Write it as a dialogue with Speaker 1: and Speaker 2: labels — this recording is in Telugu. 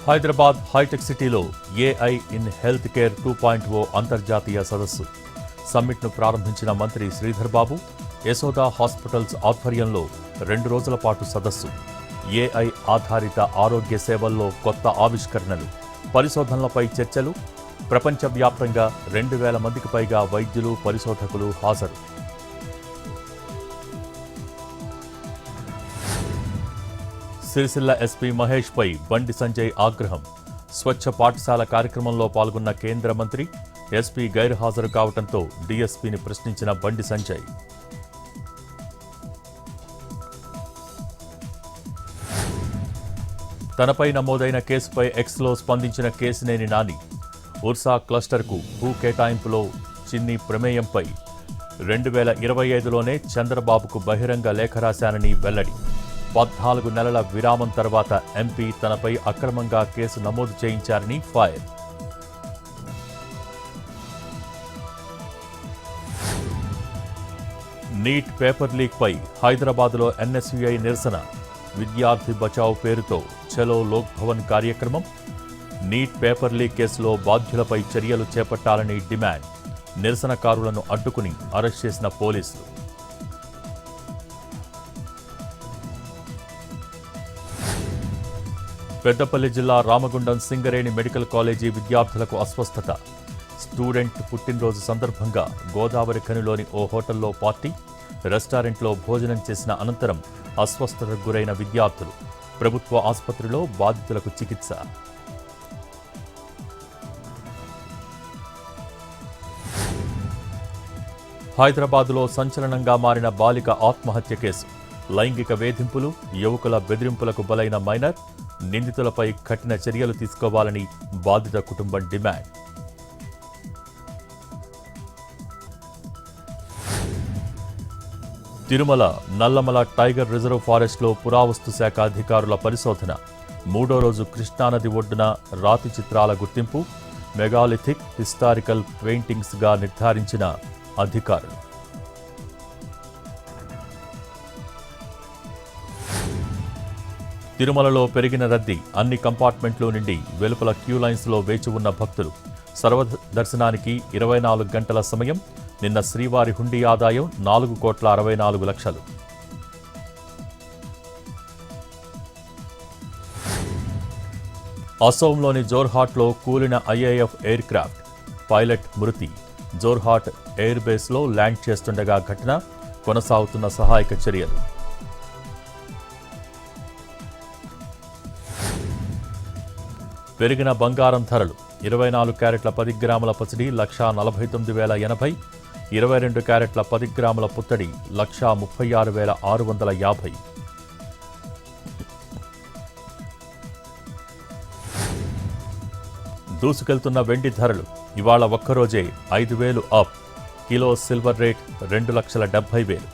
Speaker 1: హైదరాబాద్ హైటెక్ సిటీలో ఏఐ ఇన్ హెల్త్ కేర్ 2.0 అంతర్జాతీయ సదస్సు సమ్మిట్ను ప్రారంభించిన మంత్రి శ్రీధర్ బాబు, యశోద హాస్పిటల్స్ ఆధ్వర్యంలో 2 రోజుల పాటు సదస్సు. ఏఐ ఆధారిత ఆరోగ్య సేవల్లో కొత్త ఆవిష్కరణలు, పరిశోధనలపై చర్చలు. ప్రపంచవ్యాప్తంగా 2,000 మందికి పైగా వైద్యులు, పరిశోధకులు హాజరు. సిరిసిల్ల ఎస్పీ మహేష్ పై బండి సంజయ్ ఆగ్రహం. స్వచ్ఛ పాఠశాల కార్యక్రమంలో పాల్గొన్న కేంద్ర మంత్రి ఎస్పీ గైర్హాజరు కావడంతో డీఎస్పీని ప్రశ్నించిన బండి సంజయ్. తనపై నమోదైన కేసుపై ఎక్స్లో స్పందించిన కేశినేని నాని. ఉర్సా క్లస్టర్కు భూ కేటాయింపులో చిన్ని ప్రమేయంపై 2025లోనే చంద్రబాబుకు బహిరంగ లేఖ రాశానని వెల్లడి. 14 నెలల విరామం తర్వాత ఎంపీ తనపై అక్రమంగా కేసు నమోదు చేయించారని ఫైర్. నీట్ పేపర్ లీక్పై హైదరాబాద్లో ఎన్ఎస్యుఐ నిరసన. విద్యార్థి బచావ్ పేరుతో చలో లోక్ భవన్ కార్యక్రమం. నీట్ పేపర్ లీక్ కేసులో బాధ్యులపై చర్యలు చేపట్టాలని డిమాండ్. నిరసనకారులను అడ్డుకుని అరెస్ట్ చేసిన పోలీసులు. పెద్దపల్లి జిల్లా రామగుండం సింగరేణి మెడికల్ కాలేజీ విద్యార్థులకు అస్వస్థత. స్టూడెంట్ పుట్టినరోజు సందర్భంగా గోదావరి ఖనిలోని ఓ హోటల్లో పార్టీ, రెస్టారెంట్లో భోజనం చేసిన అనంతరం అస్వస్థతకు గురైన విద్యార్థులు. ప్రభుత్వ ఆసుపత్రిలో బాధితులకు చికిత్స. హైదరాబాద్లో సంచలనంగా మారిన బాలిక ఆత్మహత్య కేసు. లైంగిక వేధింపులు, యువకుల బెదిరింపులకు బలైన మైనర్. నిందితులపై కఠిన చర్యలు తీసుకోవాలని బాధిత కుటుంబం demand. Tirumala Nallamala tiger reserve ఫారెస్ట్లో పురావస్తు శాఖ అధికారుల పరిశోధన. 3వ రోజు కృష్ణానది ఒడ్డున రాతి చిత్రాల గుర్తింపు. మెగాలిథిక్, హిస్టారికల్ పెయింటింగ్స్గా నిర్ధారించిన అధికారులు. తిరుమలలో పెరిగిన రద్దీ. అన్ని కంపార్ట్మెంట్లు నుండి వెలుపల క్యూలైన్స్లో వేచి ఉన్న భక్తులు. సర్వదర్శనానికి 24 గంటల సమయం. నిన్న శ్రీవారి హుండీ ఆదాయం 4,64,00,000. అసోంలోని జోర్హాట్లో కూలిన ఐఏఎఫ్ ఎయిర్ క్రాఫ్ట్. పైలట్ మృతి. జోర్హాట్ ఎయిర్ బేస్లో ల్యాండ్ చేస్తుండగా ఘటన. కొనసాగుతున్న సహాయక చర్యలు. పెరిగిన బంగారం ధరలు. 24 క్యారెట్ల 10 గ్రాముల పసిడి 1,49,080. 22 క్యారెట్ల 10 గ్రాముల పుత్తడి 1,36,650. దూసుకెళ్తున్న వెండి ధరలు. ఇవాళ ఒక్కరోజే 5,000 అప్. Kilo silver rate 2,70,000.